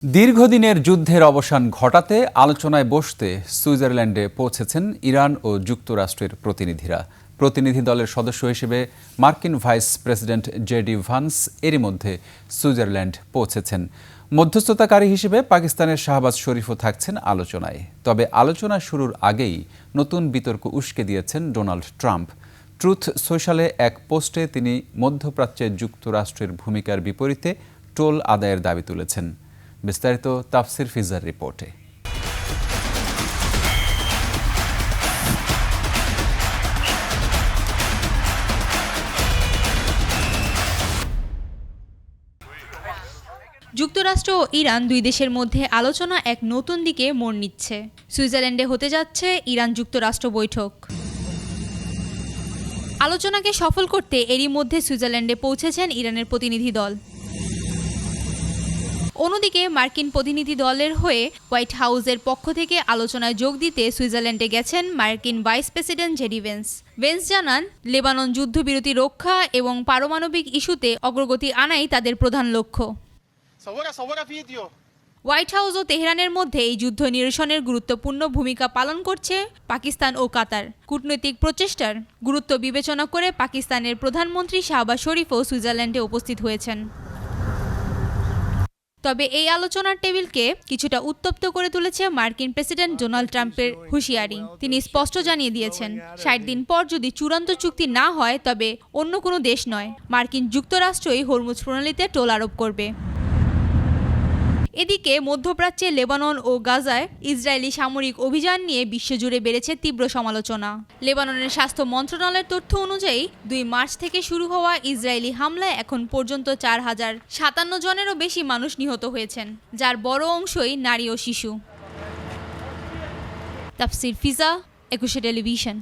দীর্ঘদিনের যুদ্ধের অবসান ঘটাতে আলোচনায় বসতে সুইজারল্যান্ডে পৌঁছেছেন ইরান ও যুক্তরাষ্ট্রের প্রতিনিধিরা। প্রতিনিধি দলের সদস্য হিসেবে মার্কিন ভাইস প্রেসিডেন্ট জেডি ভান্স এরই মধ্যে সুইজারল্যান্ড পৌঁছেছেন। মধ্যস্থতাকারী হিসেবে পাকিস্তানের শাহবাজ শরীফও থাকছেন আলোচনায়। তবে আলোচনা শুরুর আগেই নতুন বিতর্ক উস্কে দিয়েছেন ডোনাল্ড ট্রাম্প। ট্রুথ সোশ্যালে এক পোস্টে তিনি মধ্যপ্রাচ্যে যুক্তরাষ্ট্রের ভূমিকার বিপরীতে টোল আদায়ের দাবি তুলেছেন। বিস্তারিত তাফসির ফিজার রিপোর্টে। যুক্তরাষ্ট্র ও ইরান দুই দেশের মধ্যে আলোচনা এক নতুন দিকে মোড় নিচ্ছে। সুইজারল্যান্ডে হতে যাচ্ছে ইরান যুক্তরাষ্ট্র বৈঠক। আলোচনাকে সফল করতে এরই মধ্যে সুইজারল্যান্ডে পৌঁছেছেন ইরানের প্রতিনিধি দল। অন্যদিকে মার্কিন প্রতিনিধি দলের হয়ে হোয়াইট হাউসের পক্ষ থেকে আলোচনায় যোগ দিতে সুইজারল্যান্ডে গেছেন মার্কিন vice president JD veins. Veins জানান, লেবানন যুদ্ধবিরতি রক্ষা এবং পারমাণবিক ইস্যুতে অগ্রগতি আনাই তাদের প্রধান লক্ষ্য। হোয়াইট হাউস ও তেহরানের মধ্যে এই যুদ্ধ নিরসনের গুরুত্বপূর্ণ ভূমিকা পালন করছে পাকিস্তান ও কাতার। কূটনৈতিক প্রচেষ্টার গুরুত্ব বিবেচনা করে পাকিস্তানের প্রধানমন্ত্রী শাহবাজ শরীফও সুইজারল্যান্ডে উপস্থিত হয়েছেন। তবে এই আলোচনার টেবিলকে কিছুটা উত্তপ্ত করে তুলেছে মার্কিন প্রেসিডেন্ট ডোনাল্ড ট্রাম্পের হুঁশিয়ারি। তিনি স্পষ্ট জানিয়ে দিয়েছেন, ৬০ দিন পর যদি চূড়ান্ত চুক্তি না হয় তবে অন্য কোনো দেশ নয়, মার্কিন যুক্তরাষ্ট্রই হরমুজ প্রণালীতে টোল আরোপ করবে। এদিকে মধ্যপ্রাচ্যে লেবানন ও গাজায় ইসরায়েলি সামরিক অভিযান নিয়ে বিশ্বজুড়ে বেড়েছে তীব্র সমালোচনা। লেবাননের স্বাস্থ্য মন্ত্রণালয়ের তথ্য অনুযায়ী ২ মার্চ থেকে শুরু হওয়া ইসরায়েলি হামলায় এখন পর্যন্ত ৪,০৫৭ জনেরও বেশি মানুষ নিহত হয়েছেন, যার বড় অংশই নারী ও শিশু। তাফসির ফিজা, একুশে টেলিভিশন।